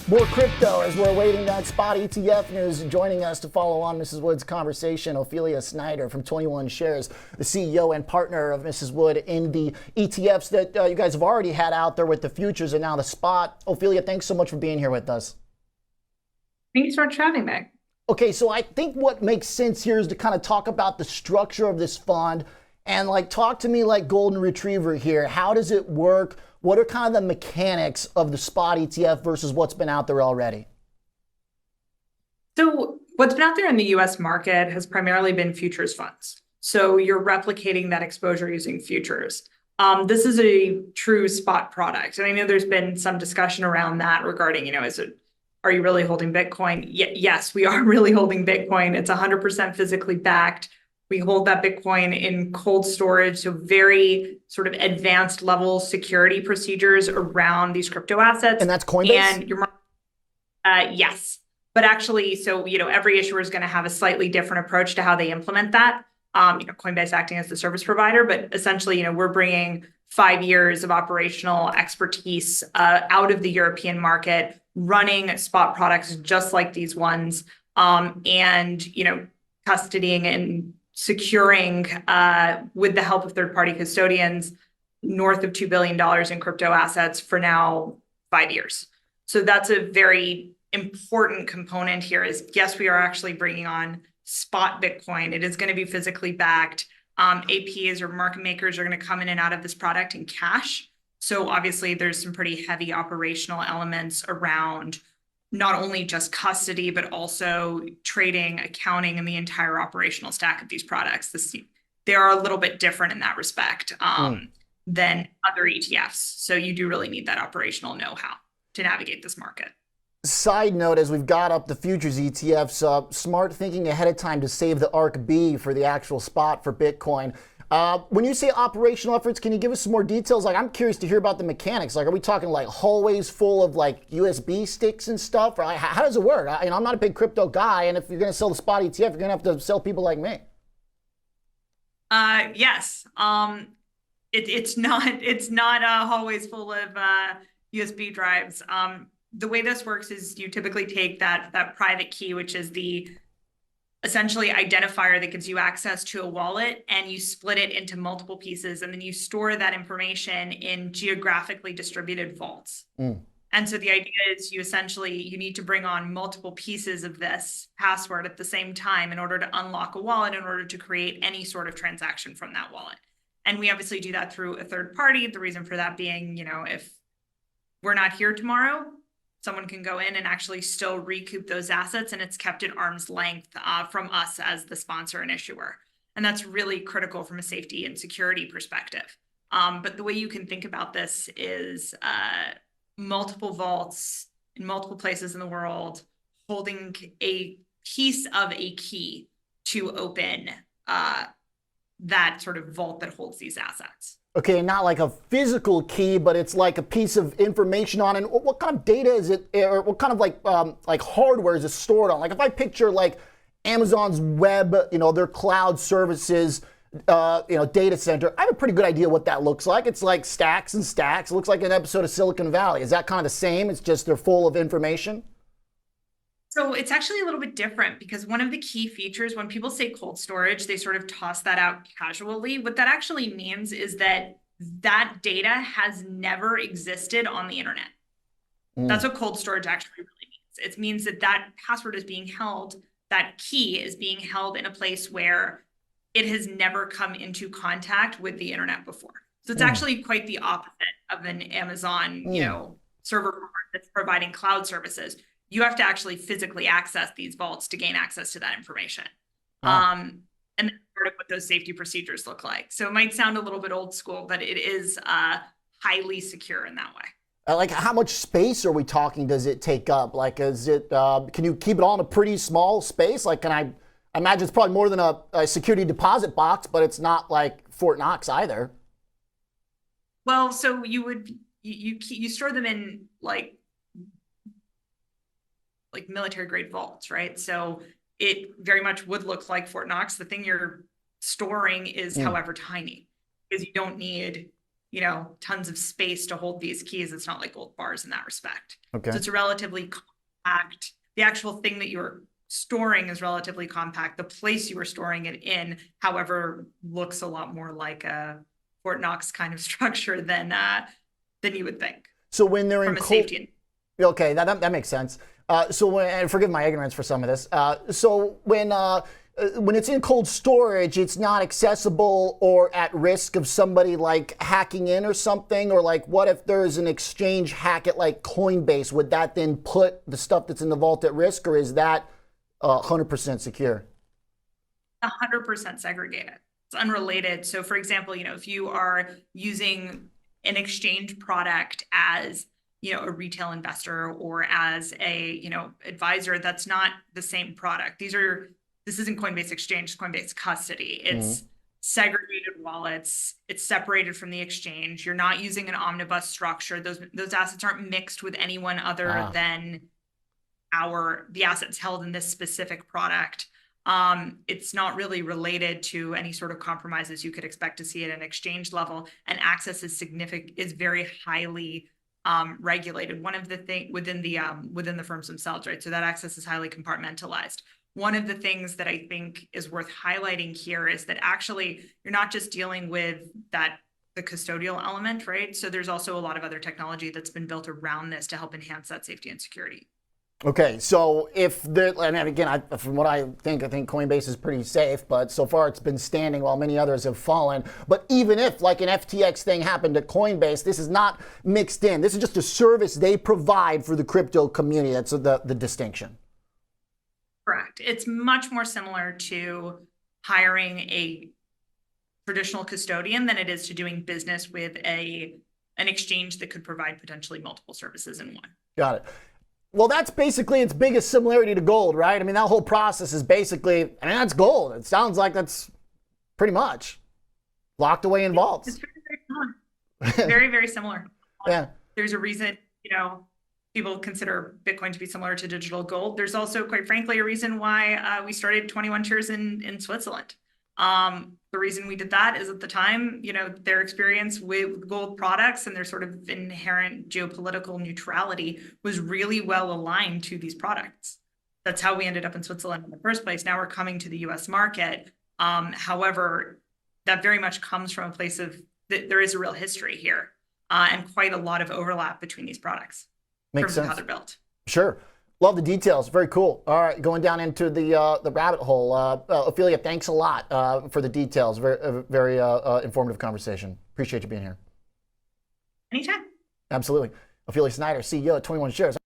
More crypto as we're awaiting that spot ETF news. Joining us to follow on Mrs. Wood's conversation, Ophelia Snyder from 21Shares, the CEO and partner of Mrs. Wood in the ETFs that you guys have already had out there with the futures and now the spot. Ophelia, thanks so much for being here with us. Thanks so much for having me. Okay, so I think what makes sense here is to kind of talk about the structure of this fund and talk to me like golden retriever here. How does it work? What are kind of the mechanics of the spot ETF versus what's been out there already? So what's been out there in the US market has primarily been futures funds. So you're replicating that exposure using futures. This is a true spot product. And I know there's been some discussion around that regarding, are you really holding Bitcoin? Yes, we are really holding Bitcoin. It's 100% physically backed. We hold that Bitcoin in cold storage, so very sort of advanced level security procedures around these crypto assets. And that's Coinbase? And yes, but actually, so every issuer is going to have a slightly different approach to how they implement that. Coinbase acting as the service provider, but essentially, we're bringing 5 years of operational expertise out of the European market, running spot products just like these ones, and custodying and securing with the help of third-party custodians north of $2 billion in crypto assets for now 5 years. So that's a very important component here is, yes, we are actually bringing on spot Bitcoin. It is going to be physically backed. APs or market makers are going to come in and out of this product in cash. So obviously there's some pretty heavy operational elements around not only just custody, but also trading, accounting, and the entire operational stack of these products. They are a little bit different in that respect than other ETFs. So you do really need that operational know-how to navigate this market. Side note, as we've got up the futures ETFs, smart thinking ahead of time to save the ARC-B for the actual spot for Bitcoin. When you say operational efforts, can you give us some more details? I'm curious to hear about the mechanics. Are we talking hallways full of USB sticks and stuff? Or how does it work? I'm not a big crypto guy, and if you're going to sell the spot ETF, you're going to have to sell people like me. Yes. It's not hallways full of USB drives. The way this works is you typically take that private key, which is the essentially identifier that gives you access to a wallet, and you split it into multiple pieces, and then you store that information in geographically distributed vaults. And so the idea is you need to bring on multiple pieces of this password at the same time in order to unlock a wallet, in order to create any sort of transaction from that wallet. And we obviously do that through a third party. The reason for that being, if we're not here tomorrow, someone can go in and actually still recoup those assets, and it's kept at arm's length from us as the sponsor and issuer. And that's really critical from a safety and security perspective. But the way you can think about this is multiple vaults in multiple places in the world holding a piece of a key to open that sort of vault that holds these assets. Okay, not like a physical key, but it's like a piece of information on it. What kind of data is it, or what kind of hardware is it stored on? If I picture Amazon's web, their cloud services, data center, I have a pretty good idea what that looks like. It's like stacks and stacks. It looks like an episode of Silicon Valley. Is that kind of the same? It's just they're full of information? So it's actually a little bit different, because one of the key features, when people say cold storage, they sort of toss that out casually. What that actually means is that data has never existed on the internet. That's what cold storage actually really means. It means that password is being held, that key is being held in a place where it has never come into contact with the internet before. So it's actually quite the opposite of an Amazon, server farm that's providing cloud services. You have to actually physically access these vaults to gain access to that information. And that's part of what those safety procedures look like. So it might sound a little bit old school, but it is highly secure in that way. How much space are we talking does it take up? Is it, can you keep it all in a pretty small space? I imagine it's probably more than a security deposit box, but it's not like Fort Knox either. Well, so you store them in military grade vaults, right? So it very much would look like Fort Knox. The thing you're storing is however tiny, because you don't need tons of space to hold these keys. It's not like gold bars in that respect. Okay. So it's a relatively compact. The actual thing that you're storing is relatively compact. The place you are storing it in, however, looks a lot more like a Fort Knox kind of structure than you would think. So when they're in safety. Okay, that makes sense. So and forgive my ignorance for some of this. So when it's in cold storage, it's not accessible or at risk of somebody like hacking in or something? Or like, what if there's an exchange hack at like Coinbase? Would that then put the stuff that's in the vault at risk, or is that 100% secure? 100% segregated. It's unrelated. So for example, if you are using an exchange product as a retail investor or as a advisor, that's not the same product. This isn't Coinbase Exchange, it's Coinbase Custody. It's segregated wallets. It's separated from the exchange. You're not using an omnibus structure. Those assets aren't mixed with anyone other than the assets held in this specific product. It's not really related to any sort of compromises you could expect to see at an exchange level, and access is very highly regulated. One of the things within the firms themselves, right? So that access is highly compartmentalized. One of the things that I think is worth highlighting here is that actually you're not just dealing with the custodial element, right? So there's also a lot of other technology that's been built around this to help enhance that safety and security. Okay, so and again, from what I think Coinbase is pretty safe, but so far it's been standing while many others have fallen. But even if like an FTX thing happened at Coinbase, this is not mixed in. This is just a service they provide for the crypto community. That's the distinction. Correct. It's much more similar to hiring a traditional custodian than it is to doing business with an exchange that could provide potentially multiple services in one. Got it. Well, that's basically its biggest similarity to gold, right? I mean, that whole process is basically, that's gold. It sounds like that's pretty much locked away in vaults. It's very, very similar. Very, very similar. Yeah. There's a reason, people consider Bitcoin to be similar to digital gold. There's also, quite frankly, a reason why we started 21Shares in Switzerland. The reason we did that is at the time, their experience with gold products and their sort of inherent geopolitical neutrality was really well aligned to these products. That's how we ended up in Switzerland in the first place. Now we're coming to the US market. However, that very much comes from a place of that there is a real history here and quite a lot of overlap between these products. Makes sense. How they're built. Sure. Love the details. Very cool. All right, going down into the rabbit hole. Ophelia, thanks a lot for the details. Very informative conversation. Appreciate you being here. Anytime. Absolutely. Ophelia Snyder, CEO at 21Shares.